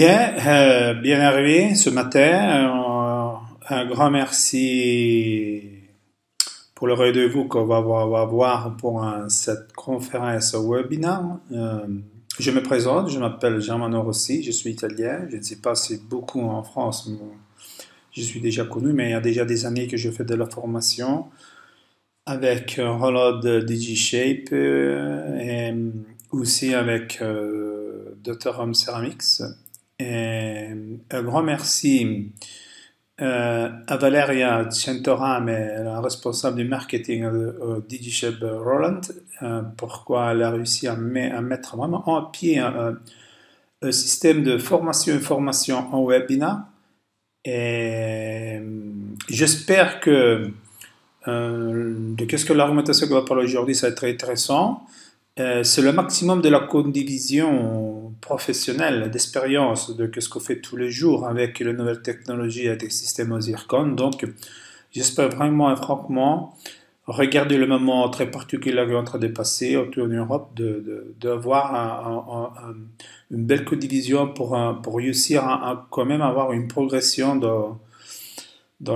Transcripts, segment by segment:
Bien, bien arrivé ce matin. Un grand merci pour le rendez-vous qu'on va avoir pour cette conférence webinaire. Je me présente, je m'appelle Germano Rossi, je suis italien. Je ne sais pas si beaucoup en France, je suis déjà connu, mais il y a déjà des années que je fais de la formation avec Rollout DigiShape et aussi avec Dr. Home Ceramics. Et un grand merci à Valeria Centorame, la responsable du marketing de DigiShape Roland, pourquoi elle a réussi à mettre vraiment en pied un système de formation et formation en webinar. Et j'espère que de qu'est-ce que l'argumentation qu'on va parler aujourd'hui, ça va être très intéressant. C'est le maximum de la condivision professionnelle, d'expérience de ce qu'on fait tous les jours avec les nouvelles technologies et des systèmes aux zircon. Donc, j'espère vraiment et franchement, regarder le moment très particulier qui est en train de passer autour en Europe, d'avoir une belle codivision pour réussir à quand même avoir une progression dans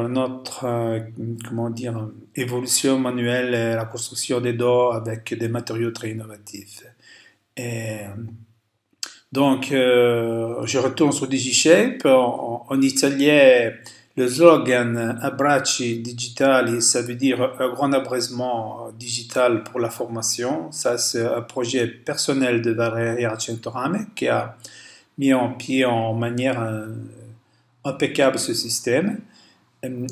notre comment dire, évolution manuelle et la construction des dos avec des matériaux très innovatifs. Et donc, je retourne sur DigiShape. En italien, le slogan Abbracci digitali, ça veut dire un grand abrasement digital pour la formation. Ça, c'est un projet personnel de Valeria Centorame qui a mis en pied en manière impeccable ce système.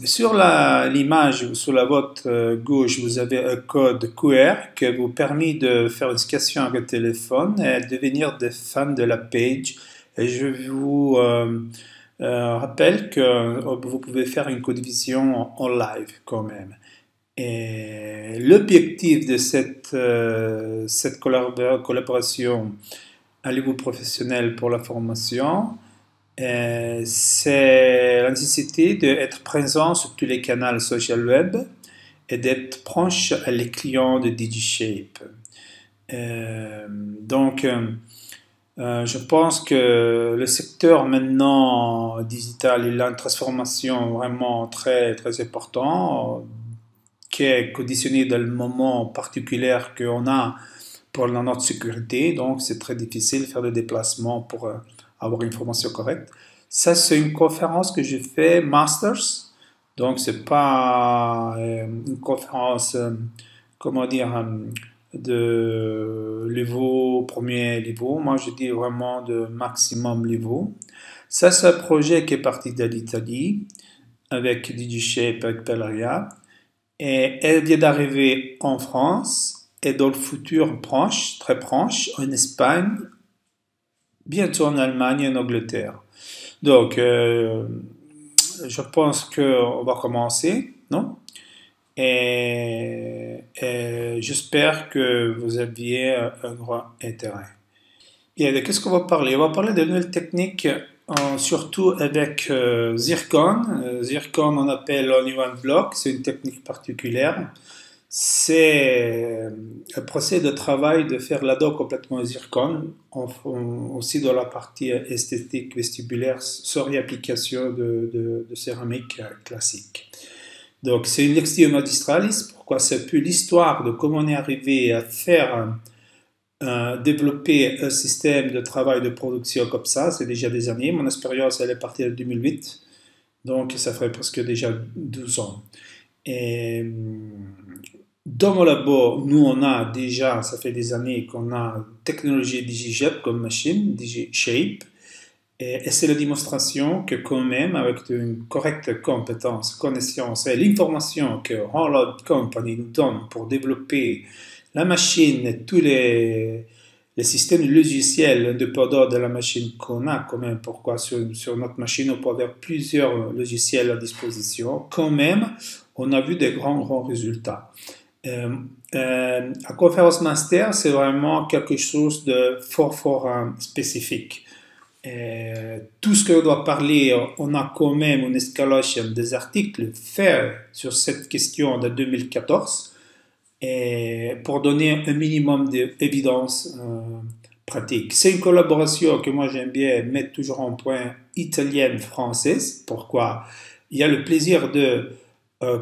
Sur l'image, sur la votre gauche, vous avez un code QR qui vous permet de faire une scansion avec le téléphone et devenir des fans de la page. Et je vous rappelle que vous pouvez faire une codivision en live quand même. Et l'objectif de cette collaboration à niveau professionnel pour la formation, c'est la nécessité d'être présent sur tous les canaux social web et d'être proche à les clients de DigiShape. Donc, je pense que le secteur maintenant digital, il a une transformation vraiment très, très importante qui est conditionnée dans le moment particulier qu'on a pour notre sécurité. Donc, c'est très difficile de faire des déplacements pour avoir une formation correcte. Ça, c'est une conférence que j'ai fait Masters. Donc, c'est pas une conférence, comment dire, de niveau, premier niveau. Moi, je dis vraiment de maximum niveau. Ça, c'est un projet qui est parti de l'Italie avec DigiShape, avec Valeria. Et elle vient d'arriver en France et dans le futur proche, très proche, en Espagne, bientôt en Allemagne et en Angleterre. Donc, je pense qu'on va commencer, non? Et j'espère que vous aviez un grand intérêt. Bien, de qu'est-ce qu'on va parler? On va parler de nouvelles techniques, surtout avec Zircon. Zircon, on appelle Only One Block, c'est une technique particulière. C'est un procès de travail de faire l'ado complètement zircon, aussi dans la partie esthétique vestibulaire, sans réapplication de céramique classique. Donc c'est une lectio magistralis, pourquoi c'est plus l'histoire de comment on est arrivé à faire développer un système de travail de production comme ça, c'est déjà des années. Mon expérience, elle est partie de 2008, donc ça ferait presque déjà 12 ans. Et dans mon labo, nous, on a déjà, ça fait des années qu'on a technologie DigiShape comme machine, DigiShape, et c'est la démonstration que quand même, avec une correcte compétence, connaissance et l'information que Rollout Company nous donne pour développer la machine et tous les systèmes logiciels indépendants de la machine qu'on a quand même, pourquoi sur notre machine on peut avoir plusieurs logiciels à disposition, quand même, on a vu des grands résultats. La conférence master, c'est vraiment quelque chose de fort spécifique. Tout ce qu'on doit parler, on a quand même une escalation des articles faits sur cette question de 2014 et pour donner un minimum d'évidence pratique. C'est une collaboration que moi j'aime bien mettre toujours en point italienne-française. Pourquoi? Il y a le plaisir de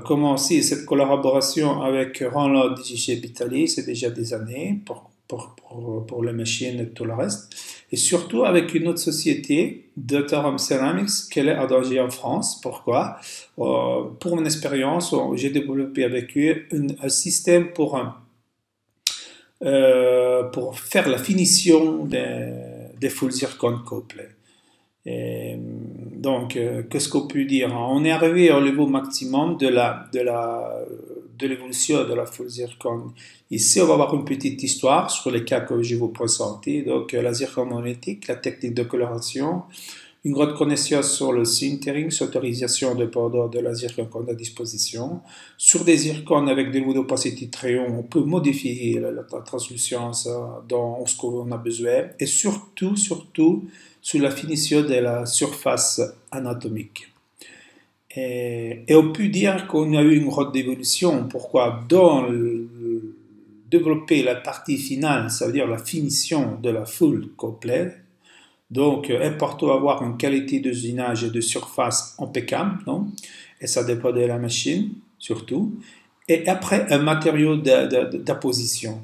commencer cette collaboration avec Ronald chez Bitali, c'est déjà des années pour les machines et tout le reste. Et surtout avec une autre société, Deuterum Ceramics, qu'elle est adressée en France. Pourquoi? Pour mon expérience, j'ai développé avec eux un système pour faire la finition des full zircon complets. Et donc, qu'est-ce qu'on peut dire? On est arrivé au niveau maximum de l'évolution de la full zircon. Ici, on va avoir une petite histoire sur les cas que je vais vous présenter. Donc, la zircon magnétique, la technique de coloration, une grande connaissance sur le sintering, l'autorisation de port de la zircon qu'on a à disposition. Sur des zircons avec des niveaux d'opacité très hauts, on peut modifier la translucence dans ce qu'on a besoin. Et surtout, sur la finition de la surface anatomique. Et on peut dire qu'on a eu une grande évolution. Pourquoi? Dans développer la partie finale, ça veut dire la finition de la full complète. Donc, important d'avoir une qualité d'usinage et de surface impeccable, non? Et ça dépend de la machine, surtout. Et après, un matériau d'apposition.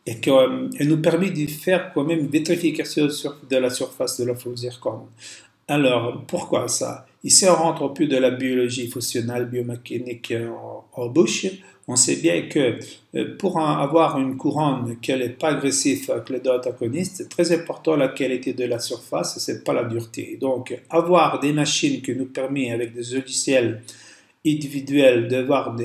Et qu'elle nous permet de faire quand même une vitrification de la surface de la full zircon. Alors, pourquoi ça? Ici, on rentre plus de la biologie fonctionnelle, biomécanique en bouche. On sait bien que pour avoir une couronne qui n'est pas agressive avec les deux antagonistes, c'est très important la qualité de la surface, c'est pas la dureté. Donc, avoir des machines qui nous permettent, avec des logiciels individuels, d'avoir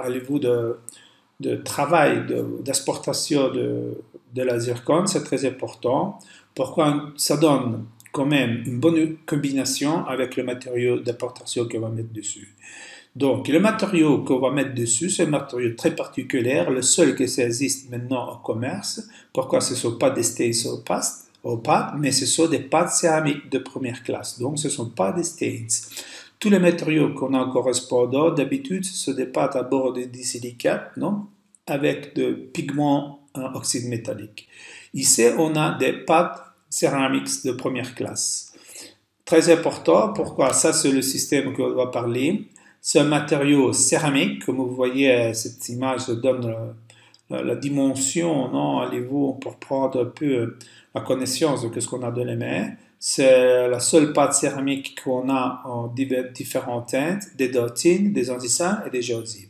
à niveau de travail, d'exportation de la zircon, c'est très important. Pourquoi? Ça donne quand même une bonne combinaison avec le matériau d'importation qu'on va mettre dessus. Donc, le matériau qu'on va mettre dessus, c'est un matériau très particulier, le seul qui existe maintenant au commerce. Pourquoi? Ce ne sont pas des stains opaques, mais ce sont des pâtes céramiques de première classe. Donc, ce ne sont pas des stains. Tous les matériaux qu'on a en correspondant, d'habitude, ce sont des pâtes à bord de disilicates, non? Avec de pigments en oxyde métallique. Ici, on a des pâtes céramiques de première classe. Très important, pourquoi? Ça, c'est le système qu'on va parler. C'est un matériau céramique, comme vous voyez, cette image donne la dimension, non, allez-vous, pour prendre un peu la connaissance de ce qu'on a dans les mains. C'est la seule pâte céramique qu'on a en différentes teintes, des dotines, des andesins et des géodesides.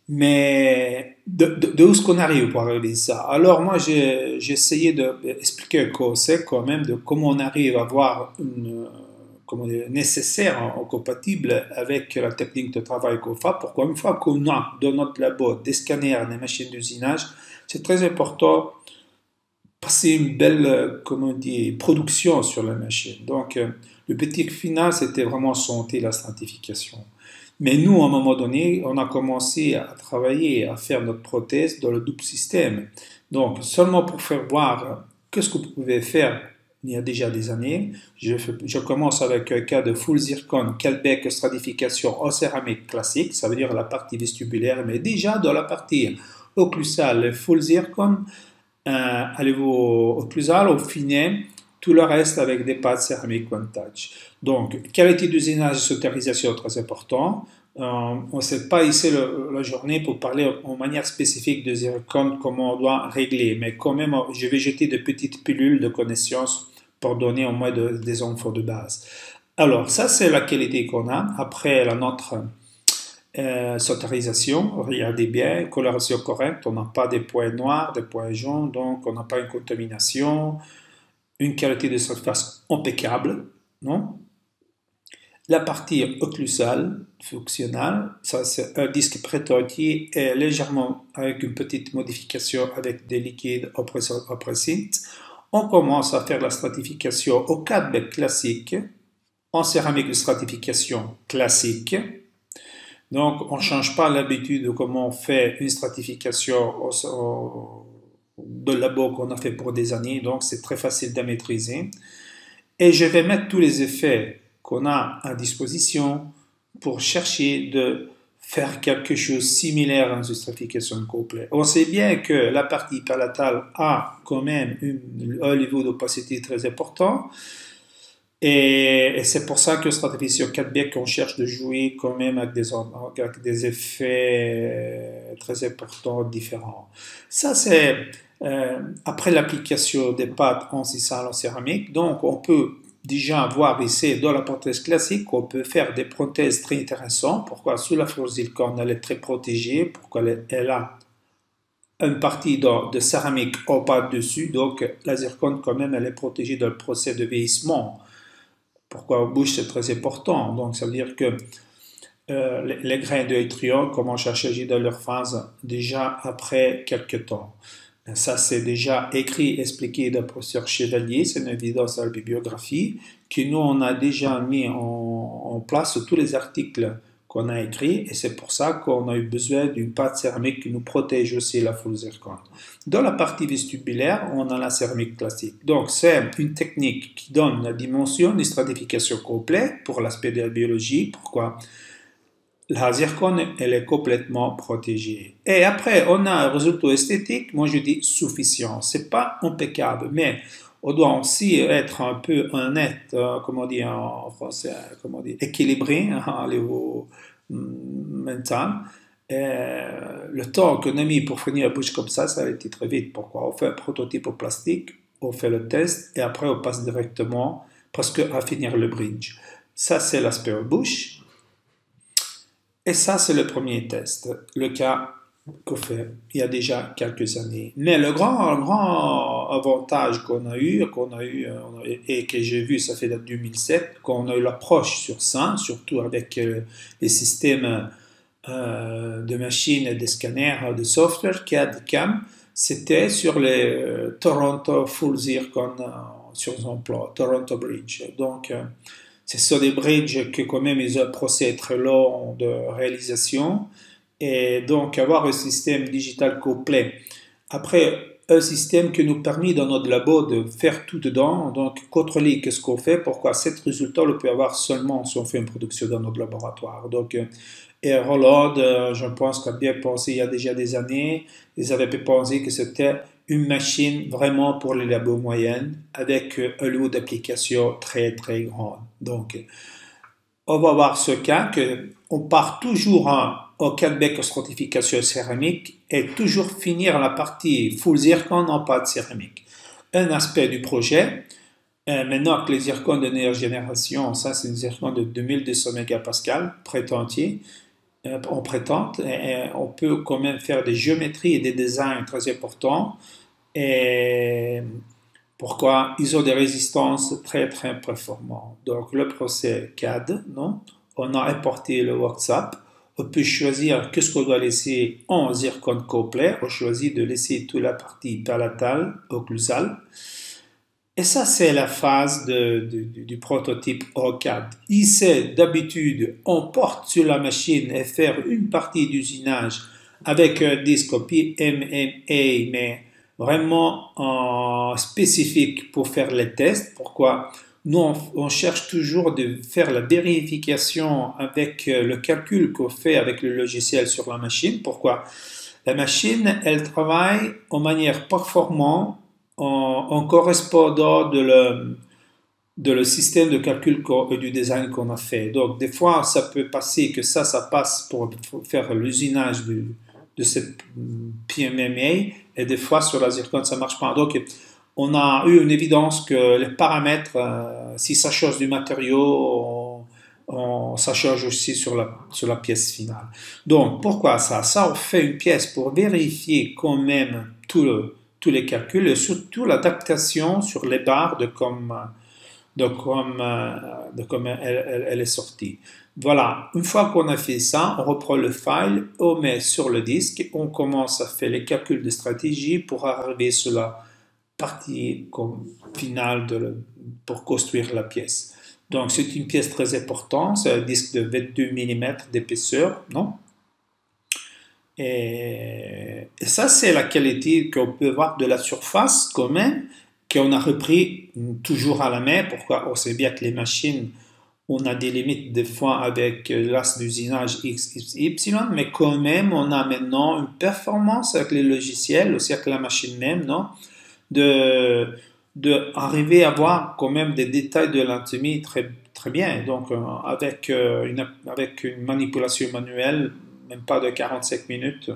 Mais d'où est-ce qu'on arrive pour arriver à ça? Alors moi, j'ai essayé d'expliquer un concept quand même de comment on arrive à avoir nécessaire, compatible avec la technique de travail qu'on fait. Pourquoi? Une fois qu'on a dans notre labo des scanners, des machines d'usinage, c'est très important passer une belle, production sur la machine. Donc, le petit final, c'était vraiment santé la stratification. Mais nous, à un moment donné, on a commencé à travailler, à faire notre prothèse dans le double système. Donc, seulement pour faire voir qu'est-ce que vous pouvez faire il y a déjà des années, je commence avec un cas de full zircon, Calbec stratification en céramique classique, ça veut dire la partie vestibulaire, mais déjà dans la partie occlusale, full zircon, allez-vous au occlusal, au finet, tout le reste avec des pâtes céramiques one touch. Donc, qualité d'usinage et sauterisation très important. On ne sait pas ici la journée pour parler en manière spécifique de zircon, comment on doit régler, mais quand même, je vais jeter de petites pilules de connaissances pour donner au moins des infos de base. Alors, ça, c'est la qualité qu'on a. Après, notre sauterisation, regardez bien, coloration correcte, on n'a pas des points noirs, des points jaunes, donc on n'a pas une contamination, une qualité de surface impeccable, non? La partie occlusale, fonctionnelle, ça c'est un disque prêt-entier et légèrement avec une petite modification avec des liquides oppressifs. On commence à faire la stratification au 4 classique, en céramique de stratification classique. Donc, on ne change pas l'habitude de comment on fait une stratification de labo qu'on a fait pour des années, donc c'est très facile de maîtriser. Et je vais mettre tous les effets qu'on a à disposition pour chercher de faire quelque chose de similaire à une stratification complète. On sait bien que la partie palatale a quand même un niveau d'opacité très important. Et c'est pour ça que stratification 4 biais qu'on cherche de jouer quand même avec des effets très importants, différents. Ça, c'est après l'application des pâtes en en céramique. Donc, on peut déjà voir ici dans la prothèse classique, on peut faire des prothèses très intéressantes. Pourquoi? Sous la fluorosilicone, elle est très protégée. Pourquoi? Elle a une partie de céramique en pâte dessus. Donc, la zircone, quand même, elle est protégée dans le procès de vieillissement. Pourquoi au bouche c'est très important. Donc ça veut dire que les grains de yttrium commencent à changer dans leur phase déjà après quelques temps. Ça c'est déjà écrit, expliqué d'un professeur Chevalier, c'est une évidence dans la bibliographie, que nous on a déjà mis en place tous les articles qu'on a écrits et c'est pour ça qu'on a eu besoin d'une pâte céramique qui nous protège aussi la fluorozircone. Dans la partie vestibulaire, on a la céramique classique. Donc c'est une technique qui donne la dimension d'une stratification complète pour l'aspect de la biologie. Pourquoi? La zircone, elle est complètement protégée. Et après, on a un résultat esthétique, moi je dis suffisant. C'est pas impeccable, mais on doit aussi être un peu honnête, comment dire en français, comment dire, équilibré à niveau mental. Le temps qu'on a mis pour finir la bouche comme ça a été très vite. Pourquoi? On fait un prototype au plastique, on fait le test et après on passe directement presque à finir le bridge. Ça, c'est l'aspect bouche. Et ça, c'est le premier test, le cas qu'on fait il y a déjà quelques années. Mais le grand avantage qu'on a eu et que j'ai vu, ça fait de 2007, qu'on a eu l'approche sur ça, surtout avec les systèmes de machines, des scanners, de software, CAD, CAM, c'était sur les Toronto Full Zircon sur son plan, Toronto Bridge. Donc, ce sont des bridges que quand même ils ont un procès très long de réalisation et donc avoir un système digital complet. Après, un système qui nous permet dans notre labo de faire tout dedans, donc contrôler qu'est-ce qu'on fait, pourquoi cet résultat on peut avoir seulement si on fait une production dans notre laboratoire. Donc, et Roland, je pense qu'a bien pensé il y a déjà des années, ils avaient pensé que c'était une machine vraiment pour les labos moyennes avec un lot d'applications très très grand. Donc, on va voir ce cas que on part toujours en Calbec stratification céramique et toujours finir la partie full zircon en pâte céramique. Un aspect du projet. Maintenant que les zircons de dernière génération, ça c'est une zircon de 2200 mégapascal, prêt-entier, on prétend, et on peut quand même faire des géométries et des designs très importants. Et pourquoi? Ils ont des résistances très très performantes. Donc le procès CAD, non? On a importé le WhatsApp. On peut choisir qu'est-ce qu'on doit laisser en zircon complet. On choisit de laisser toute la partie palatale, occlusale. Et ça, c'est la phase du prototype OCAD. Ici, d'habitude, on porte sur la machine et faire une partie d'usinage avec un disque MMA, mais vraiment spécifique pour faire les tests. Pourquoi? Nous, on cherche toujours de faire la vérification avec le calcul qu'on fait avec le logiciel sur la machine. Pourquoi? La machine, elle travaille en manière performante en correspondant de le système de calcul et du design qu'on a fait. Donc, des fois, ça peut passer que ça passe pour faire l'usinage de cette PMMA, et des fois, sur la zircone, ça marche pas. Donc, on a eu une évidence que les paramètres, si ça change du matériau, ça change aussi sur la pièce finale. Donc, pourquoi ça? Ça, on fait une pièce pour vérifier quand même tous les calculs et surtout l'adaptation sur les barres de comme elle est sortie. Voilà, une fois qu'on a fait ça, on reprend le file, on met sur le disque, on commence à faire les calculs de stratégie pour arriver sur la partie finale pour construire la pièce. Donc c'est une pièce très importante, c'est un disque de 22 mm d'épaisseur, non? Et ça, c'est la qualité qu'on peut voir de la surface quand même, qu'on a repris toujours à la main. Pourquoi? On sait bien que les machines On a des limites des fois avec l'as d'usinage XY, mais quand même, on a maintenant une performance avec les logiciels, aussi avec la machine même, non? De, de arriver à voir quand même des détails de l'anatomie très, très bien. Donc, avec une manipulation manuelle, même pas de 45 minutes,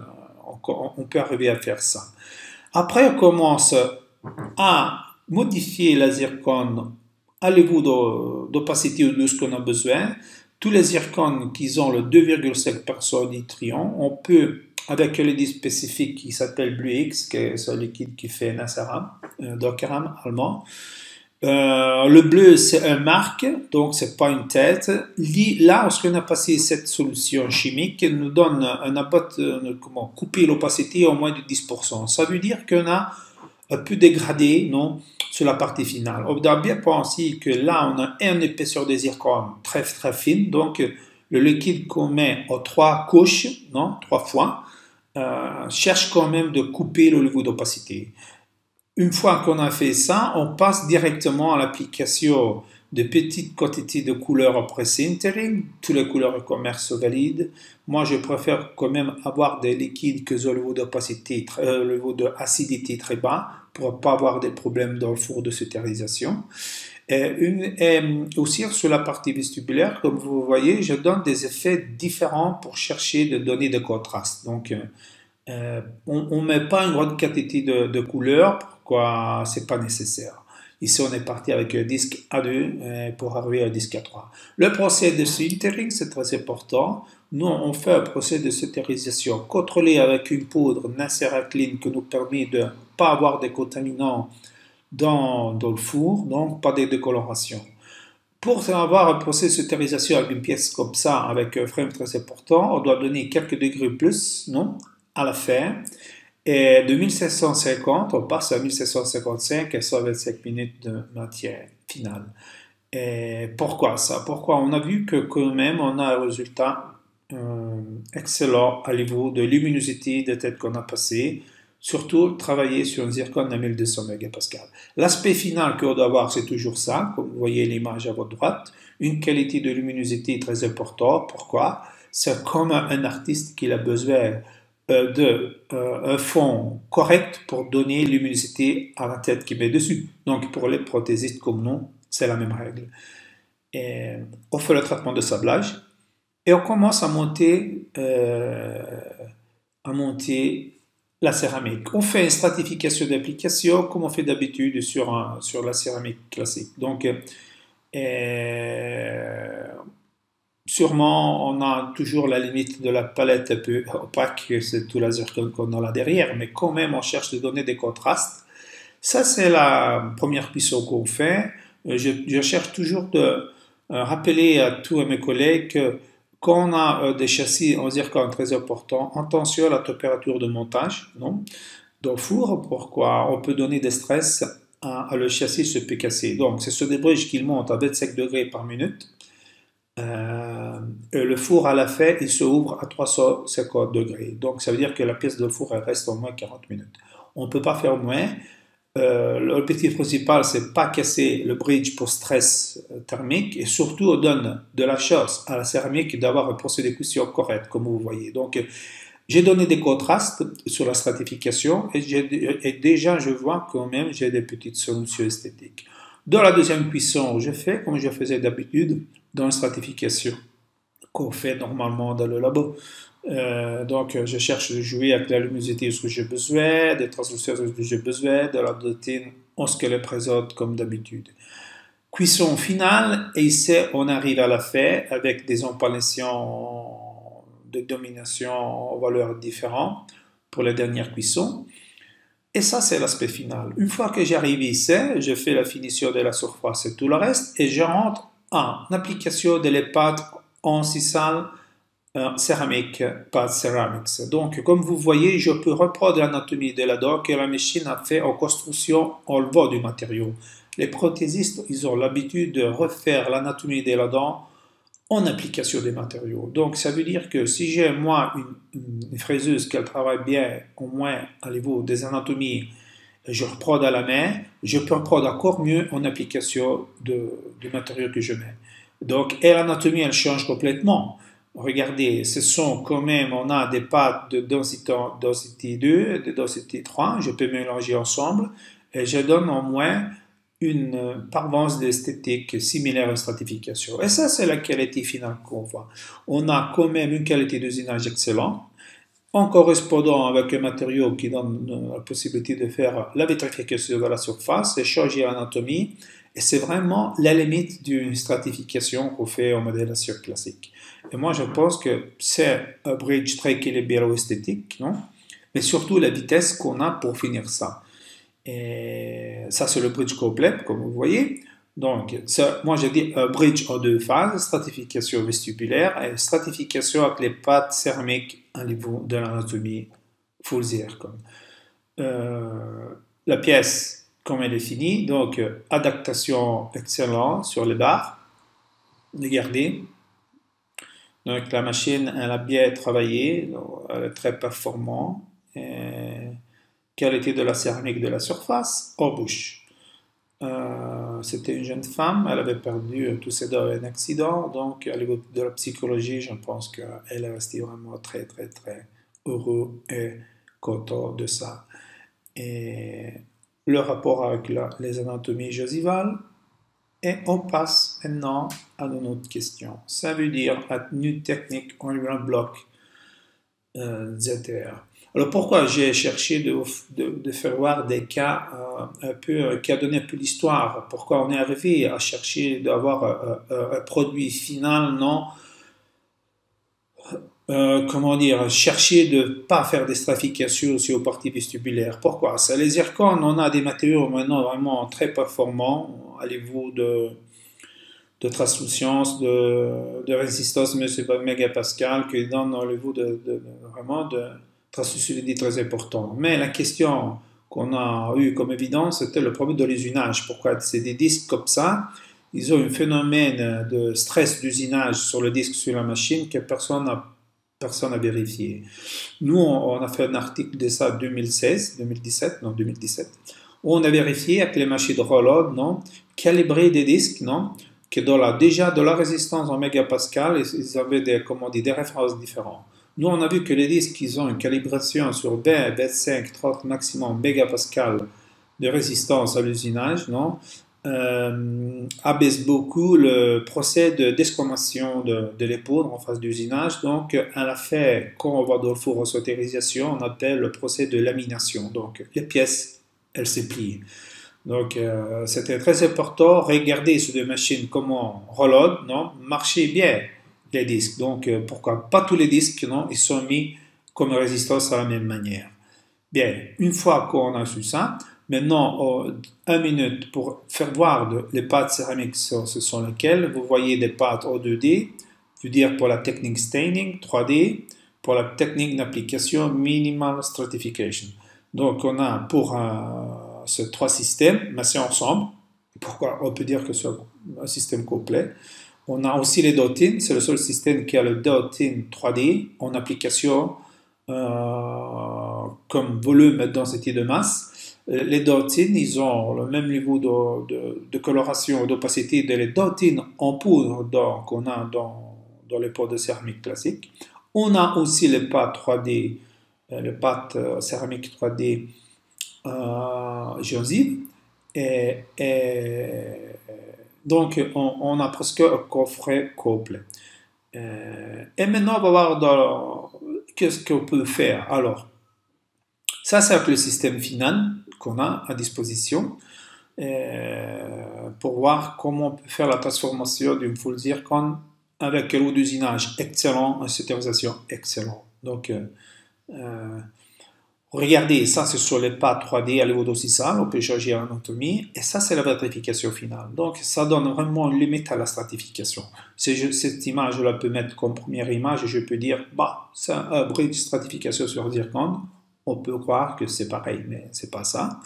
on peut arriver à faire ça. Après, on commence à modifier la zircone à niveau d'opacité ou de ce qu'on a besoin. Tous les zircones qui ont le 2,5% d'yttrium, on peut, avec le liquide spécifique qui s'appelle BlueX, qui est ce liquide qui fait Nasaram, Dockeram allemand. Le bleu, c'est un marque, donc c'est pas une tête. Là, lorsqu'on a passé cette solution chimique, nous donne un abat, comment couper l'opacité au moins de 10%. Ça veut dire qu'on a pu dégrader, non, sur la partie finale. On doit bien penser que là, on a une épaisseur de zircone très très fine, donc le liquide qu'on met aux 3 couches, non, 3 fois, cherche quand même de couper le niveau d'opacité. Une fois qu'on a fait ça, on passe directement à l'application de petites quantités de couleurs après sintering. Toutes les couleurs de commerce sont valides. Moi, je préfère quand même avoir des liquides qui ont le niveau d'opacité, le niveau d'acidité très bas pour ne pas avoir des problèmes dans le four de stérilisation. Et aussi sur la partie vestibulaire, comme vous voyez, je donne des effets différents pour chercher de donner de contraste. Donc, on ne met pas une grande quantité de couleurs, pourquoi c'est pas nécessaire. Ici, on est parti avec un disque A2 pour arriver à un disque A3. Le procès de sintering, c'est très important. Nous, on fait un procès de sintérilisation contrôlé avec une poudre Naceracline qui nous permet de ne pas avoir des contaminants dans le four, donc pas de décoloration. Pour avoir un procès de sintérilisation avec une pièce comme ça, avec un frame très important, on doit donner quelques degrés plus, non, à la fin. Et de 1750, on passe à 1755 et 125 minutes de matière finale. Et pourquoi ça? Pourquoi? On a vu que quand même on a un résultat excellent à niveau de luminosité des têtes qu'on a passées. Surtout, travailler sur un zircone à 1200 mégapascal. L'aspect final qu'on doit avoir, c'est toujours ça, comme vous voyez l'image à votre droite. Une qualité de luminosité très importante. Pourquoi? C'est comme un artiste qui a besoin d'un fond correct pour donner luminosité à la tête qu'il met dessus. Donc, pour les prothésistes comme nous, c'est la même règle. Et on fait le traitement de sablage et on commence à monter la céramique. On fait une stratification d'application comme on fait d'habitude sur la céramique classique. Donc, sûrement, on a toujours la limite de la palette un peu opaque, c'est tout la zircone qu'on a là derrière, mais quand même, on cherche de donner des contrastes. Ça, c'est la première cuisson qu'on fait. Je cherche toujours de rappeler à tous mes collègues que quand on a des châssis en zircone très importants, attention à la température de montage, non, dans le four, pourquoi on peut donner des stress à le châssis se peut casser. Donc, c'est ce débridge qu'il monte à 25 degrés par minute. Le four à la fin, il se ouvre à 350 degrés. Donc, ça veut dire que la pièce de four, elle reste au moins 40 minutes. On ne peut pas faire moins. L'objectif principal, c'est pas casser le bridge pour stress thermique et surtout on donne de la chance à la céramique d'avoir un procédé de cuisson correct, comme vous voyez. Donc, j'ai donné des contrastes sur la stratification et déjà je vois quand même j'ai des petites solutions esthétiques. Dans la deuxième cuisson, je fais comme je faisais d'habitude dans la stratification qu'on fait normalement dans le labo. Donc, je cherche de jouer avec la luminosité de ce que j'ai besoin, des translucences de ce que j'ai besoin, de la dotine en ce qu'elle est présente comme d'habitude. Cuisson finale, et ici, on arrive à la fin avec des empanations de domination en valeurs différentes pour la dernière cuisson. Et ça, c'est l'aspect final. Une fois que j'arrive ici, je fais la finition de la surface et tout le reste, et je rentre en application de les pâtes en sisal céramique, pas ceramics. Donc, comme vous voyez, je peux reprendre l'anatomie de la dent que la machine a fait en construction en levant du matériau. Les prothésistes, ils ont l'habitude de refaire l'anatomie de la dent en application des matériaux. Donc, ça veut dire que si j'ai, moi, une fraiseuse qui travaille bien, au moins à niveau des anatomies, je reprends à la main, je peux reprendre encore mieux en application du matériau que je mets. Donc, et l'anatomie, elle change complètement. Regardez, ce sont quand même, on a des pâtes de densité 2, de densité 3, je peux mélanger ensemble et je donne au moins une parvenance d'esthétique similaire à une stratification. Et ça, c'est la qualité finale qu'on voit. On a quand même une qualité d'usinage excellente, en correspondant avec un matériau qui donne la possibilité de faire la vitrification de la surface et changer l'anatomie. Et c'est vraiment la limite d'une stratification qu'on fait en modélisation classique. Et moi, je pense que c'est un bridge très équilibré esthétique, non? Mais surtout la vitesse qu'on a pour finir ça. Et ça, c'est le bridge complet, comme vous voyez. Donc, ça, moi, j'ai dit un bridge en deux phases, stratification vestibulaire et stratification avec les pattes céramiques au niveau de l'anatomie full zircon. La pièce, comme elle est finie, donc adaptation excellente sur les barres. Regardez. Donc, la machine, elle a bien travaillé, elle est très performante. Qualité de la céramique de la surface, en bouche. C'était une jeune femme, elle avait perdu tous ses dents dans un accident, donc au niveau de la psychologie, je pense qu'elle est restée vraiment très très très heureux et content de ça. Et le rapport avec les anatomies gingivales, et on passe maintenant à une autre question. Ça veut dire la tenue technique en bloc ZTR. Alors pourquoi j'ai cherché de faire voir des cas un peu qui a donné un peu l'histoire. Pourquoi on est arrivé à chercher d'avoir un produit final, non comment dire, chercher de ne pas faire des stratifications aussi aux parties vestibulaires. Pourquoi? Ça, les zircons, on a des matériaux maintenant vraiment très performants à niveau de translucence, de résistance, mais c'est pas mégapascal, qui donne un niveau vraiment de translucidité très important. Mais la question qu'on a eue comme évidence, c'était le problème de l'usinage. Pourquoi? C'est des disques comme ça, ils ont un phénomène de stress d'usinage sur le disque, sur la machine, que personne n'a vérifié. Nous, on a fait un article de ça en 2017, où on a vérifié avec les machines de roll-on, non, calibrer des disques, non, que déjà de la résistance en mégapascal, ils avaient des références différentes. Nous, on a vu que les disques, ils ont une calibration sur 20, 25, 30 maximum mégapascal de résistance à l'usinage, non, abaisse beaucoup le procès de desquamation de l'épaule en phase d'usinage. Donc, à la fin, quand on va dans le four en sautérisation, on appelle le procès de lamination. Donc, les pièces, elles se plient. Donc, c'était très important. Regardez sur des machines comment reload, non, marcher bien les disques. Donc, pourquoi pas tous les disques, non, ils sont mis comme résistance à la même manière. Bien, une fois qu'on a su ça, maintenant, 1 minute pour faire voir les pâtes céramiques, ce sont lesquelles. Vous voyez des pâtes en 2D, je veux dire pour la technique staining, 3D, pour la technique d'application minimal stratification. Donc, on a pour ces trois systèmes, mais c'est ensemble. Pourquoi on peut dire que c'est un système complet. On a aussi les dotines, c'est le seul système qui a le dotine 3D en application comme volume et densité de masse. Les dotines, ils ont le même niveau de coloration et d'opacité des dotines en poudre qu'on a dans les pots de céramique classiques. On a aussi les pâtes 3D, les pâtes céramique 3D gencives. Et donc, on a presque un coffret complet. Et maintenant, on va voir qu'est-ce qu'on peut faire. Alors, ça, c'est le système final qu'on a à disposition pour voir comment on peut faire la transformation d'une full zircon avec un lot d'usinage excellent, une stérilisation excellente. Donc, regardez, ça, c'est sur les pas 3D à niveau d'ossissal, on peut changer l'anatomie, et ça, c'est la vitrification finale. Donc, ça donne vraiment une limite à la stratification. Cette image, je la peux mettre comme première image, et je peux dire, bah, c'est un bridge stratification sur zircon. On peut croire que c'est pareil, mais c'est pas ça.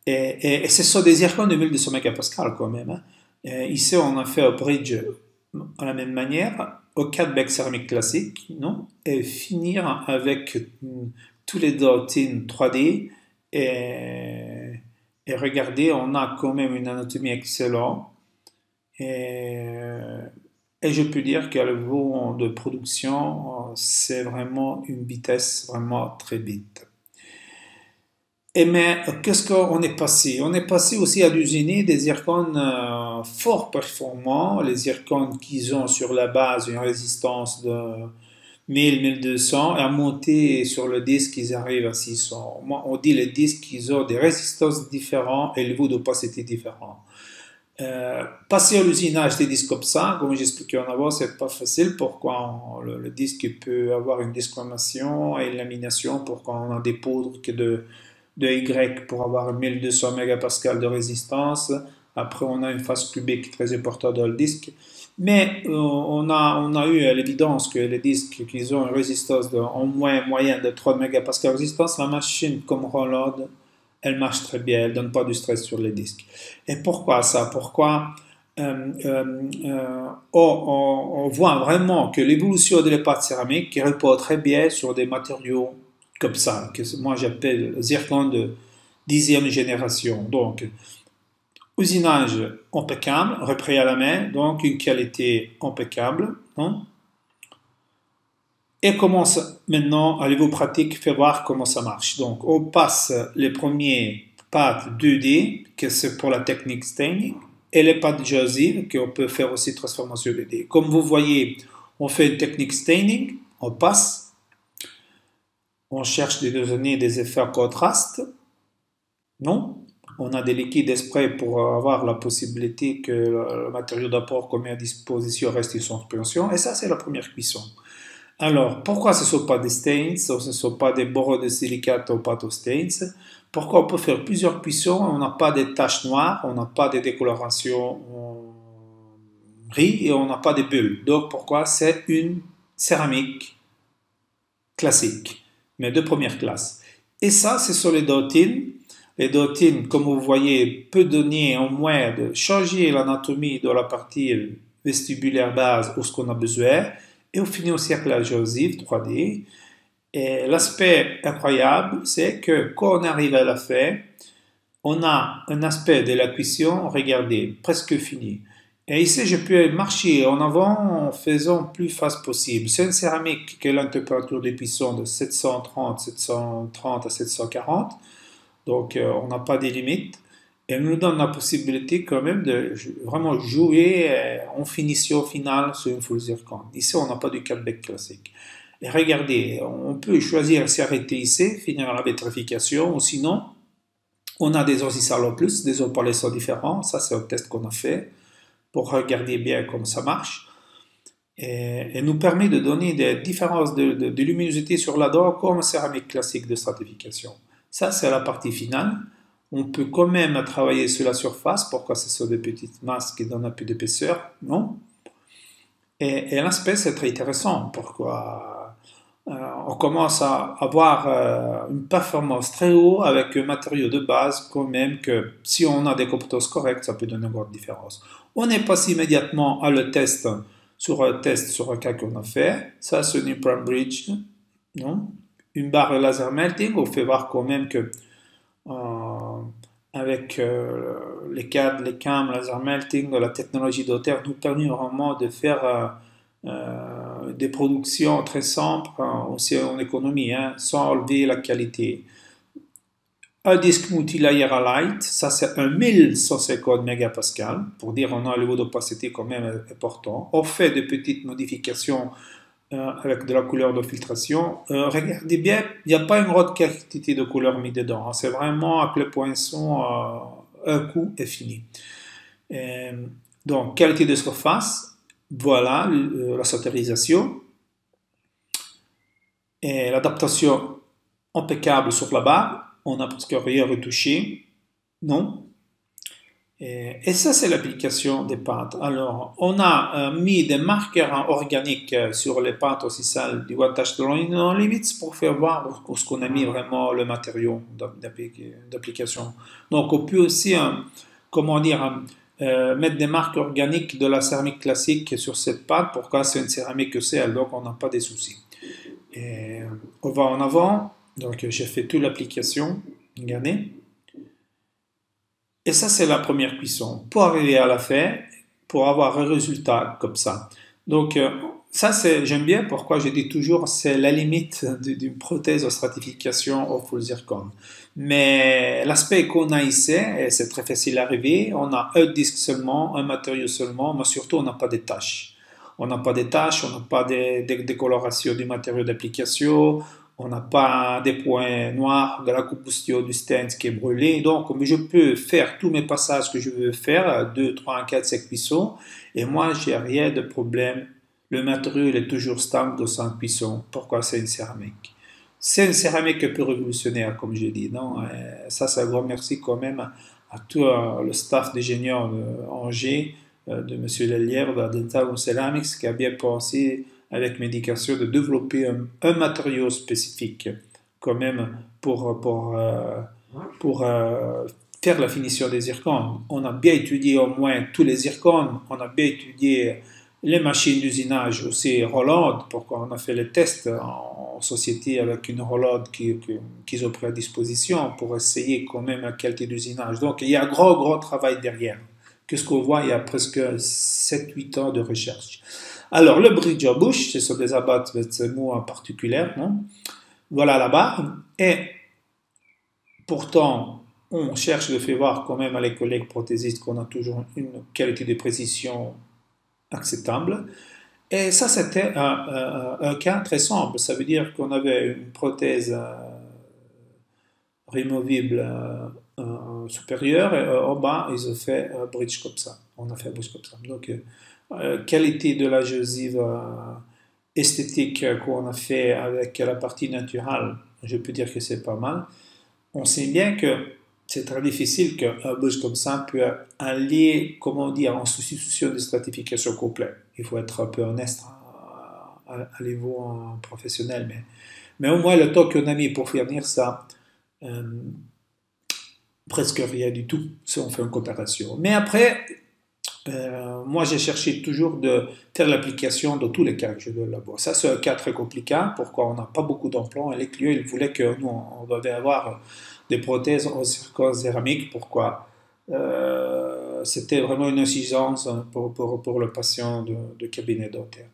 Et ce sont des zircons de 1200 mégapascal quand même. Hein. Ici, on a fait un bridge de la même manière, au 4 bec céramique classique, non? Et finir avec tous les dotines 3D et regardez, on a quand même une anatomie excellente Et, et je peux dire qu'à niveau de production, c'est vraiment une vitesse vraiment très vite. Et mais qu'est-ce qu'on est passé? On est passé aussi à l'usiner des zircons fort performants, les zircons qui ont sur la base une résistance de 1000-1200 et à monter sur le disque, ils arrivent à 600. Moi, on dit les disques, ils ont des résistances différentes et le niveau d'opacité différent. Passer à l'usinage des disques comme ça, comme j'expliquais en avant, c'est pas facile. Pourquoi le disque peut avoir une déchromation et une lamination? Pourquoi on a des poudres de Y pour avoir 1200 mégapascales de résistance. Après, on a une phase cubique très importante dans le disque. Mais on a eu l'évidence que les disques qui ont une résistance en moyenne de 3 mégapascales de résistance, la machine comme Roland, elle marche très bien, elle ne donne pas du stress sur les disques. Et pourquoi ça? Pourquoi on voit vraiment que l'évolution de pâtes céramiques qui repose très bien sur des matériaux comme ça, que moi j'appelle zircon de 10e génération. Donc, usinage impeccable, repris à la main, donc une qualité impeccable. Hein? Et commence maintenant, à niveau pratique, faire voir comment ça marche. Donc, on passe les premiers pâtes 2D, que c'est pour la technique staining, et les pâtes josives, qu'on peut faire aussi transformation 2D. Comme vous voyez, on fait une technique staining, on passe, on cherche de donner des effets en contraste, non? On a des liquides spray pour avoir la possibilité que le matériau d'apport qu'on met à disposition reste en suspension, et ça c'est la première cuisson. Alors, pourquoi ce ne sont pas des stains, ou ce ne sont pas des bords de silicate ou pâte aux stains? Pourquoi on peut faire plusieurs cuissons, on n'a pas des taches noires, on n'a pas des décolorations gris et on n'a pas des bulles. Donc pourquoi? C'est une céramique classique, mais de première classe. Et ça, c'est sur les dotines. Les dotines, comme vous voyez, peut donner un moyen de changer l'anatomie de la partie vestibulaire base ou ce qu'on a besoin. Et on finit aussi avec la géosive 3D. Et l'aspect incroyable, c'est que quand on arrive à la fin, on a un aspect de la cuisson, regardez, presque fini. Et ici, je peux marcher en avant en faisant plus fast possible. C'est une céramique qui a une température de cuisson de 730 à 740. Donc, on n'a pas de limites. Et elle nous donne la possibilité quand même de vraiment jouer en finition finale sur une full zircon. Ici, on n'a pas du cutback classique. Et regardez, on peut choisir s'arrêter ici, finir la vitrification, ou sinon, on a des oscillateurs en plus, des opalescents différents. Ça, c'est un test qu'on a fait pour regarder bien comment ça marche. Et nous permet de donner des différences de luminosité sur la dent comme céramique classique de stratification. Ça, c'est la partie finale. On peut quand même travailler sur la surface. Pourquoi ce sont des petites masses qui donnent un peu d'épaisseur? Non. Et l'aspect, c'est très intéressant. Pourquoi on commence à avoir une performance très haute avec un matériau de base, quand même que si on a des compétences correctes, ça peut donner une grande différence. On est passé immédiatement à le test sur un cas qu'on a fait. Ça, c'est une prime bridge, non? Une barre laser melting. On fait voir quand même que avec les cadres, les cams, laser melting, la technologie d'Otter nous permet vraiment de faire des productions très simples, aussi en économie, sans enlever la qualité. Un disque multilayer à light, ça c'est un 1150 mégapascales, pour dire on a un niveau d'opacité quand même important. On fait de petites modifications avec de la couleur de filtration. Regardez bien, il n'y a pas une grande quantité de couleur mis dedans. C'est vraiment avec le poinçon, un coup et fini. Donc, qualité de surface, voilà la sauterisation. Et l'adaptation impeccable sur la barre. On n'a presque rien retouché. Non. Et ça, c'est l'application des pâtes. Alors, on a mis des marqueurs organiques sur les pâtes aussi sales du One Touch No Limits pour faire voir où ce qu'on a mis vraiment le matériau d'application. Donc, on peut aussi, comment dire, mettre des marques organiques de la céramique classique sur cette pâte. Pourquoi c'est une céramique sel, donc on n'a pas de soucis. Et on va en avant. Donc, j'ai fait toute l'application. Regardez. Et ça, c'est la première cuisson. Pour arriver à la fin, pour avoir un résultat comme ça. Donc, ça, j'aime bien pourquoi je dis toujours c'est la limite d'une prothèse en stratification au full zircon. Mais l'aspect qu'on a ici, et c'est très facile à arriver, on a un disque seulement, un matériau seulement, mais surtout on n'a pas de taches. On n'a pas de taches, on n'a pas de décoloration du matériau d'application, on n'a pas des points noirs de la combustion du stent qui est brûlé. Donc, je peux faire tous mes passages que je veux faire, 2, 3, 4, 5 cuissons, et moi, j'ai rien de problème. Le matériau il est toujours stable de 5 cuissons. Pourquoi c'est une céramique? C'est une céramique un peu révolutionnaire, comme je dis. Non? Et ça, c'est un grand merci quand même à tout le staff d'ingénieurs de Angers, de M. Lelièvre, de Dental Ceramics, qui a bien pensé, avec médication, de développer un matériau spécifique, quand même, pour faire la finition des zircones. On a bien étudié au moins tous les zircones, on a bien étudié les machines d'usinage aussi Roland, pourquoi on a fait les tests en société avec une Roland qu'ils ont pris à disposition pour essayer quand même la qualité d'usinage. Donc il y a un gros travail derrière. Qu'est-ce qu'on voit? Il y a presque 7-8 ans de recherche. Alors le bridge à bouche, ce sont des abattements en particulier, non? Voilà la barre. Et pourtant, on cherche de faire voir quand même à les collègues prothésistes qu'on a toujours une qualité de précision acceptable. Et ça, c'était un cas très simple. Ça veut dire qu'on avait une prothèse rémovible supérieure et en bas, ils ont fait un bridge comme ça. On a fait un bridge comme ça. Donc, qualité de la gesive esthétique qu'on a fait avec la partie naturelle, je peux dire que c'est pas mal. On sait bien que c'est très difficile qu'un bridge comme ça peut aller, comment dire, en substitution de stratification complète. Il faut être un peu honnête à niveau professionnel, mais au moins le temps qu'on a mis pour finir ça, presque rien du tout, si on fait une comparaison. Mais après, moi j'ai cherché toujours de faire l'application dans tous les cas que je donne là-bas. Ça c'est un cas très compliqué, pourquoi on n'a pas beaucoup d'implants et les clients ils voulaient que nous on devait avoir des prothèses en zircon céramique. Pourquoi? C'était vraiment une exigence pour le patient de cabinet dentaire.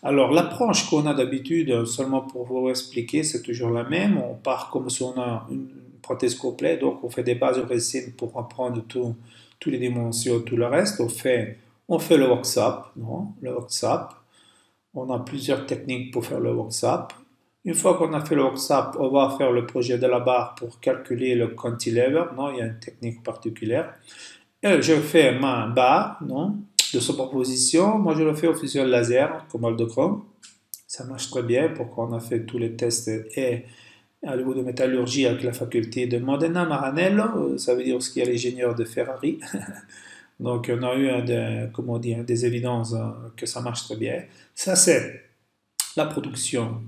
Alors l'approche qu'on a d'habitude, seulement pour vous expliquer, c'est toujours la même. On part comme si on a une prothèse complète, donc on fait des bases de résine pour apprendre toutes les dimensions, tout le reste. On fait le workshop, non? Le workshop. On a plusieurs techniques pour faire le workshop. Une fois qu'on a fait le workshop, on va faire le projet de la barre pour calculer le cantilever. Non, il y a une technique particulière. Et je fais ma barre, non, de superposition. Moi, je le fais au fusion laser, comme Aldochrome. Ça marche très bien pour qu'on a fait tous les tests et à niveau de métallurgie avec la faculté de Modena Maranello. Ça veut dire ce qu'il y a l'ingénieur de Ferrari. Donc, on a eu des évidences que ça marche très bien. Ça, c'est la production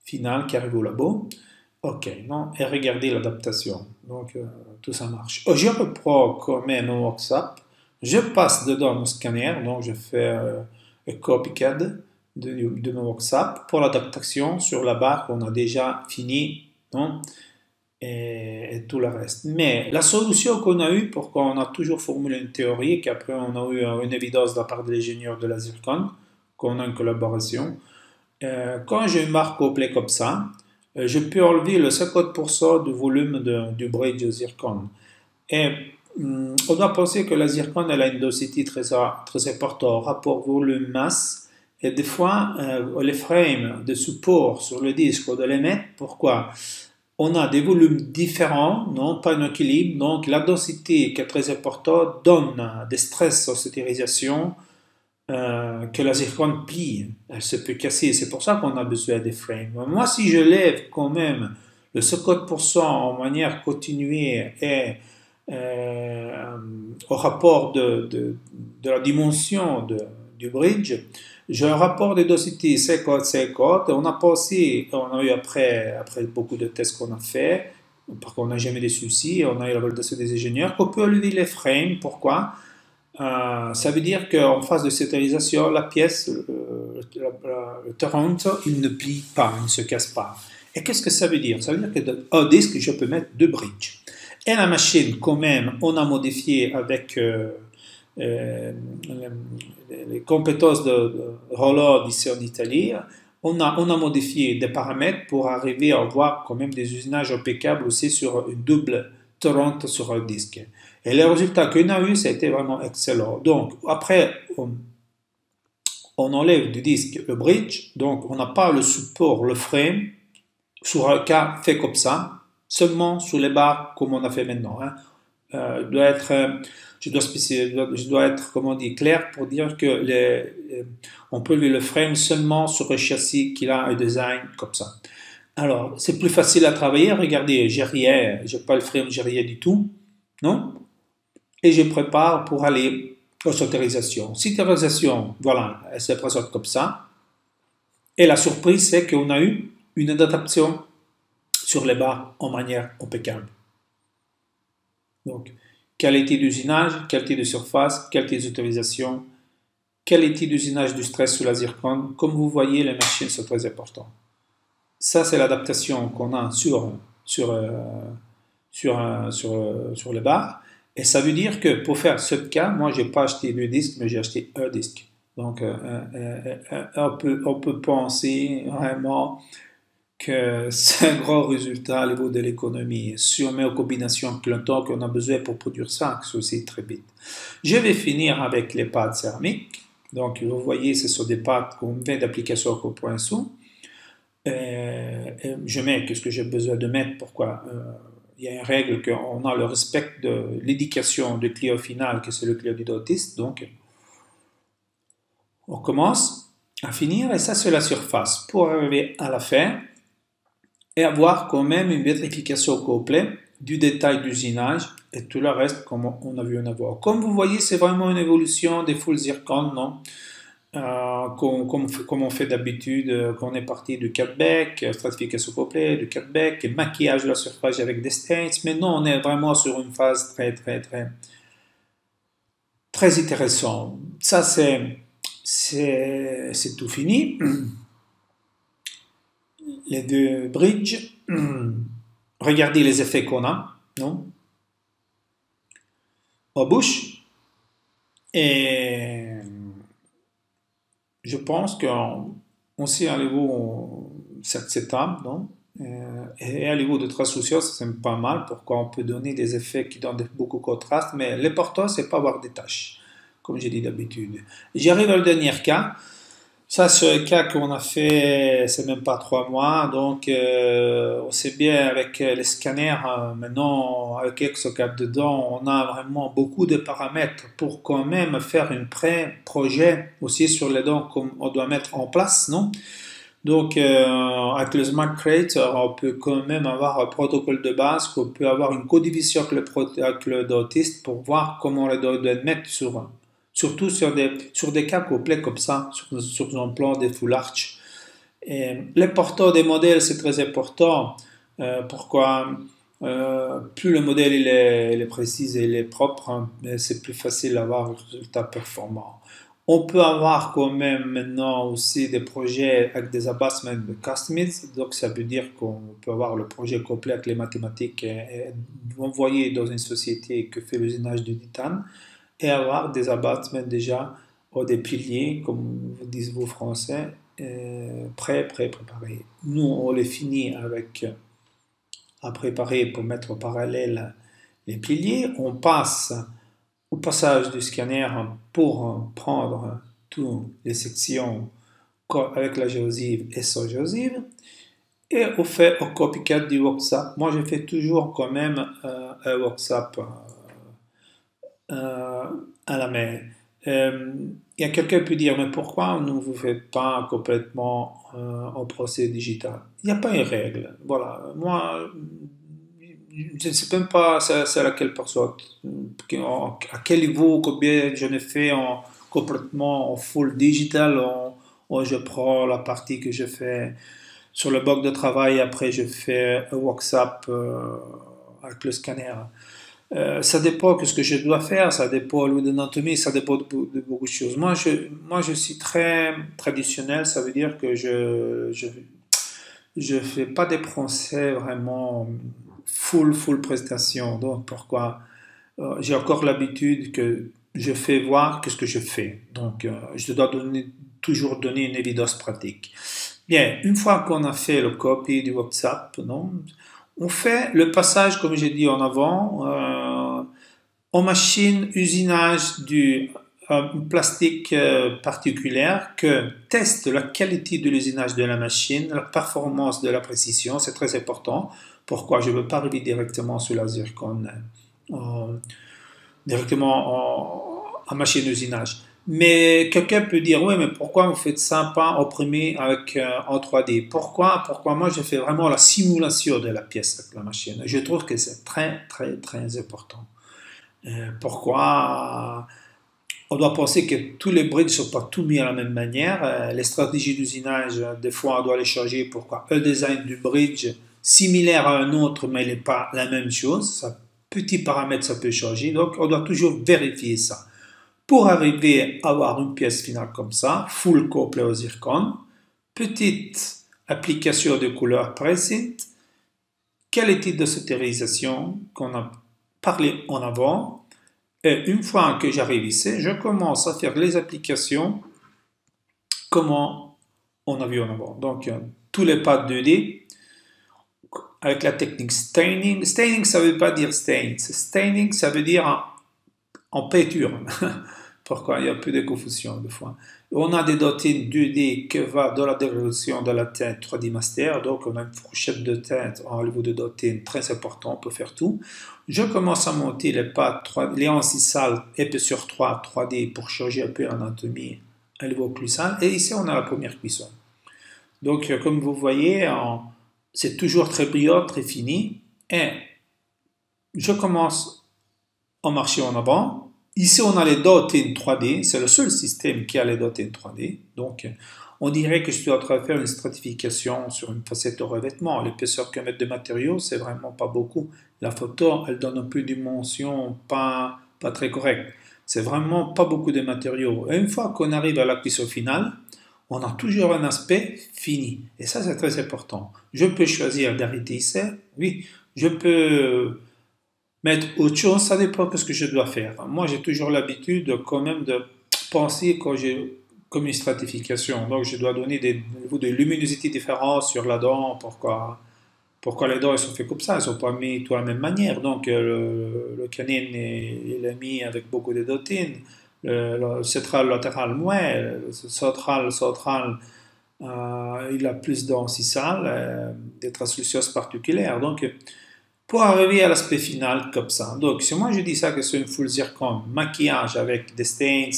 finale qui arrive au labo. Ok, non, et regardez l'adaptation. Donc, tout ça marche. Je reprends quand même un workshop. Je passe dedans mon scanner. Donc, je fais un copycat de mon workshop pour l'adaptation sur la barre qu'on a déjà fini. Non? Et tout le reste. Mais la solution qu'on a eue, pourquoi on a toujours formulé une théorie, qu'après on a eu une évidence de la part de l'ingénieur de la zircon, qu'on a une collaboration, quand j'ai une marque complète comme ça, je peux enlever le 50% du volume du bridge de zircon. Et on doit penser que la zircon elle a une densité très importante, rapport volume-masse. Et des fois, les frames de support sur le disque, on doit les mettre. Pourquoi? On a des volumes différents, non, pas un équilibre. Donc, la densité qui est très importante donne des stress en stérilisation que la zircone plie. Elle se peut casser. C'est pour ça qu'on a besoin des frames. Moi, si je lève quand même le 50% en manière continuée et au rapport de la dimension du bridge, j'ai un rapport de densité 50-50. On a eu après beaucoup de tests qu'on a fait, parce qu'on n'a jamais de soucis, on a eu la validation des ingénieurs, qu'on peut lever les frames. Pourquoi? Ça veut dire qu'en phase de stérilisation, la pièce, le Toronto, il ne plie pas, il ne se casse pas. Et qu'est-ce que ça veut dire? Ça veut dire que dans un disque, je peux mettre deux bridges. Et la machine, quand même, on a modifié avec les compétences de Rolord ici en Italie, on a modifié des paramètres pour arriver à avoir quand même des usinages impeccables aussi sur une double torrent sur un disque. Et le résultat qu'on a eu, c'était vraiment excellent. Donc, après, on enlève du disque le bridge, donc on n'a pas le support, le frame, sur un cas fait comme ça, seulement sur les barres comme on a fait maintenant. Hein. Je dois être, comment on dit, clair pour dire que on peut lever le frame seulement sur un châssis qui a un design comme ça. Alors, c'est plus facile à travailler. Regardez, j'ai pas le frame, j'ai rien du tout, non? Et je prépare pour aller aux autorisations. Citorisation, voilà, elle se présente comme ça. Et la surprise, c'est qu'on a eu une adaptation sur les barres en manière impeccable. Donc, qualité d'usinage, qualité de surface, qualité d'autorisation, qualité d'usinage du stress sous la zircone. Comme vous voyez, les machines sont très importantes. Ça, c'est l'adaptation qu'on a sur les barres. Et ça veut dire que pour faire ce cas, moi, je n'ai pas acheté 2 disques, mais j'ai acheté un disque. Donc, on peut penser vraiment que c'est un gros résultat au niveau de l'économie. Si on met en combination avec le temps qu'on a besoin pour produire ça, c'est aussi très vite. Je vais finir avec les pâtes céramiques. Donc, vous voyez, ce sont des pâtes qu'on vient d'application au poinçon. Je mets ce que j'ai besoin de mettre. Pourquoi il y a une règle qu'on a le respect de l'éducation du client final, que c'est le client du dentiste. Donc, on commence à finir, et ça, c'est la surface. Pour arriver à la fin, et avoir quand même une vérification complète du détail d'usinage et tout le reste comme on a vu en avoir. Comme vous voyez, c'est vraiment une évolution des full zircon, non? Comme on fait d'habitude, quand on est parti du cutback, stratification complète, du cutback, et maquillage de la surface avec des stains. Maintenant, on est vraiment sur une phase très intéressante. Ça, c'est tout fini. Les 2 bridges. Regardez les effets qu'on a, non? En bouche. Et je pense qu'on sait à niveau cette étape, non? Et à niveau de translucence, c'est pas mal. Pourquoi on peut donner des effets qui donnent beaucoup de contraste, mais l'important, c'est pas avoir des taches, comme j'ai dit d'habitude. J'arrive au dernier cas. Ça, c'est un cas qu'on a fait, c'est même pas 3 mois, donc on sait bien avec les scanners, maintenant avec ExoCAD dedans, on a vraiment beaucoup de paramètres pour quand même faire un pré-projet aussi sur les dents qu'on doit mettre en place, non? Donc avec le Smart Creator, on peut quand même avoir un protocole de base, qu'on peut avoir une codivision avec le dentiste pour voir comment on doit mettre surtout sur des cas complets comme ça, sur un plan des full arch. L'important des modèles, c'est très important. Pourquoi plus le modèle il est précis et il est propre, hein, c'est plus facile d'avoir un résultat performant. On peut avoir quand même maintenant aussi des projets avec des abatements de customize, donc ça veut dire qu'on peut avoir le projet complet avec les mathématiques et envoyer dans une société qui fait l'usinage du titane, et avoir des abattements déjà ou des piliers, comme vous dites vous français, préparés. Nous, on les finit à préparer pour mettre en parallèle les piliers. On passe au passage du scanner pour prendre toutes les sections avec la géosive et sans géosive. Et on fait un copycat du workshop. Moi, je fais toujours quand même un workshop à la main. Il y a quelqu'un qui peut dire, mais pourquoi ne vous faites pas complètement en procès digital? Il n'y a pas une règle. Voilà. Moi, je ne sais même pas c'est laquelle personne, à quel niveau, combien je ne fais complètement en full digital, je prends la partie que je fais sur le bloc de travail, après je fais un workshop avec le scanner. Ça dépend de ce que je dois faire, ça dépend de l'anatomie, ça dépend de beaucoup de choses. Moi, je suis très traditionnel, ça veut dire que je fais pas des procès vraiment full prestation. Donc, pourquoi j'ai encore l'habitude que je fais voir qu'est-ce que je fais. Donc, je dois toujours donner une évidence pratique. Bien, une fois qu'on a fait le copy du WhatsApp, non, on fait le passage, comme j'ai dit en avant, en machine usinage du plastique particulière que teste la qualité de l'usinage de la machine, la performance de la précision, c'est très important. Pourquoi je ne veux pas arriver directement sur la zircon, directement en machine d'usinage. Mais quelqu'un peut dire, oui, mais pourquoi vous faites ça pas imprimé avec, en 3D? Pourquoi moi je fais vraiment la simulation de la pièce avec la machine? Je trouve que c'est très, très, très important. Pourquoi on doit penser que tous les bridges ne sont pas tous mis à la même manière. Les stratégies d'usinage, des fois, on doit les changer. Pourquoi un design du bridge similaire à un autre, mais il n'est pas la même chose. Ça, petit paramètre, ça peut changer. Donc, on doit toujours vérifier ça. Pour arriver à avoir une pièce finale comme ça, full couple au zircon, petite application de couleur preset, qualité de stérélisation qu'on a parlé en avant. Et une fois que j'arrive ici, je commence à faire les applications comment on a vu en avant. Donc, tous les pas 2D avec la technique staining. Staining, ça ne veut pas dire stain. Staining, ça veut dire en peinture. Pourquoi il y a peu de confusion des fois. On a des dotines 2D qui va dans la direction de la teinte 3D Master. Donc, on a une fourchette de teinte en niveau de dotine très important. On peut faire tout. Je commence à monter les pattes, les ancisales épaisseur 3, 3D pour changer un peu l'anatomie à niveau plus sale. Et ici, on a la première cuisson. Donc, comme vous voyez, c'est toujours très brillant, très fini. Et je commence à marcher en avant. Ici, on a les dotines 3D. C'est le seul système qui a les dotines 3D. Donc, on dirait que je suis en train de faire une stratification sur une facette de revêtement. L'épaisseur qu'un mètre de matériau, c'est vraiment pas beaucoup. La photo, elle donne un peu de dimension pas très correcte. C'est vraiment pas beaucoup de matériaux. Et une fois qu'on arrive à la cuisson finale, on a toujours un aspect fini. Et ça, c'est très important. Je peux choisir d'arrêter ici. Oui, je peux mettre autre chose. Ça dépend de ce que je dois faire. Moi, j'ai toujours l'habitude quand même de penser quand j'ai comme une stratification. Donc, je dois donner des niveaux de luminosité différents sur la dent. Pourquoi les dents elles sont faites comme ça? Elles ne sont pas mises de la même manière. Donc, le canine il est mis avec beaucoup de dotines. Le central latéral moins. Le central il a plus d'ancisales, des translucences particulières. Donc, pour arriver à l'aspect final comme ça. Donc, si moi je dis ça que c'est une full zircon, maquillage avec des stains,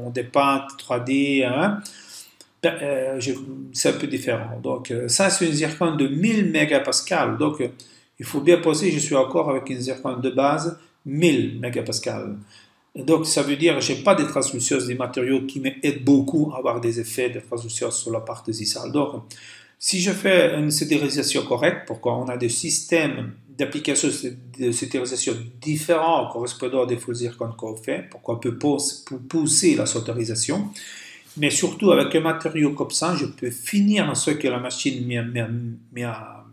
on des peintes 3D, hein, c'est un peu différent. Donc, ça c'est une zircon de 1000 mégapascales. Donc, il faut bien penser, je suis encore avec une zircon de base 1000 mégapascales. Donc, ça veut dire que je n'ai pas des translucences des matériaux qui m'aident beaucoup à avoir des effets de translucence sur la partie zissale. Donc, si je fais une stérilisation correcte, pourquoi on a des systèmes d'application de stérilisation différents correspondant à des full zircon qu'on fait, pourquoi on peut pousser la sauterisation, mais surtout avec un matériau comme ça, je peux finir ce que la machine m'a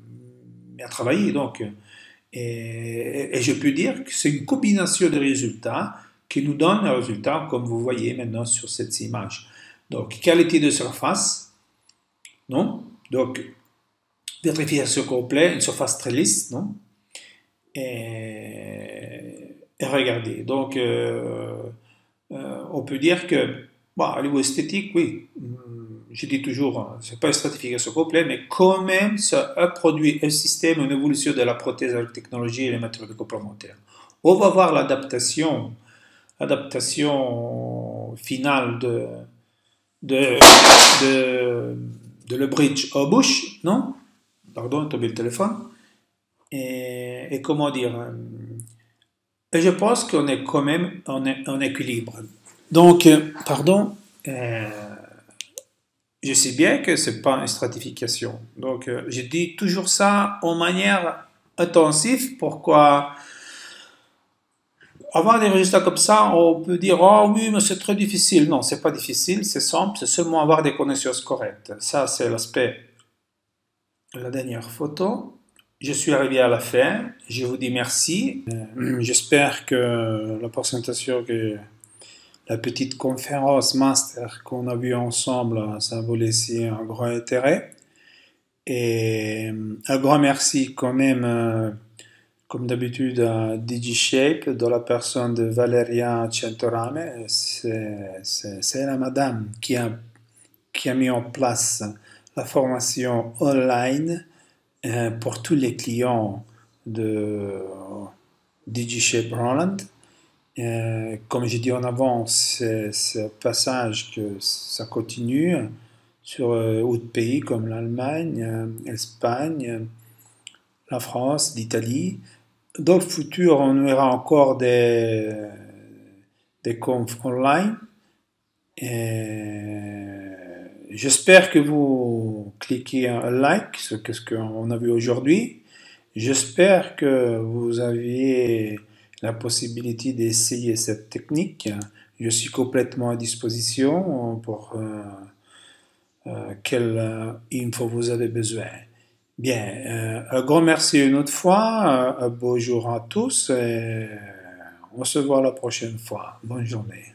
travaillé. Donc, et je peux dire que c'est une combinaison de résultats qui nous donne un résultat comme vous voyez maintenant sur cette image. Donc, qualité de surface, non? Donc, vitrification complète, une surface très lisse, non? Et regardez. Donc, on peut dire que, bon, au niveau esthétique, oui, je dis toujours, c'est pas une stratification complète, mais quand même, ça a produit un système, une évolution de la prothèse avec la technologie et les matériaux complémentaires. On va voir l'adaptation finale de, de, de le bridge au bouche, non? Pardon, tombé le téléphone. Et comment dire? Et je pense qu'on est quand même en équilibre. Donc, pardon, je sais bien que c'est pas une stratification. Donc, je dis toujours ça en manière intensive. Pourquoi? Avoir des résultats comme ça, on peut dire, oh oui, mais c'est très difficile. Non, c'est pas difficile, c'est simple, c'est seulement avoir des connaissances correctes. Ça, c'est l'aspect de la dernière photo. Je suis arrivé à la fin. Je vous dis merci. J'espère que la présentation que la petite conférence master qu'on a vue ensemble, ça vaut laisser un grand intérêt. Et un grand merci quand même, comme d'habitude, à DigiShape, dans la personne de Valeria Centorame. C'est la madame qui a mis en place la formation online pour tous les clients de DigiShape Roland. Comme j'ai dit en avant, c'est un passage que ça continue sur d'autres pays comme l'Allemagne, l'Espagne, la France, l'Italie. Dans le futur, on aura encore des confs online. J'espère que vous cliquez un like sur ce qu'on a vu aujourd'hui. J'espère que vous aviez la possibilité d'essayer cette technique. Je suis complètement à disposition pour quelle info vous avez besoin. Bien, un grand merci une autre fois, un beau jour à tous et on se voit la prochaine fois. Bonne journée.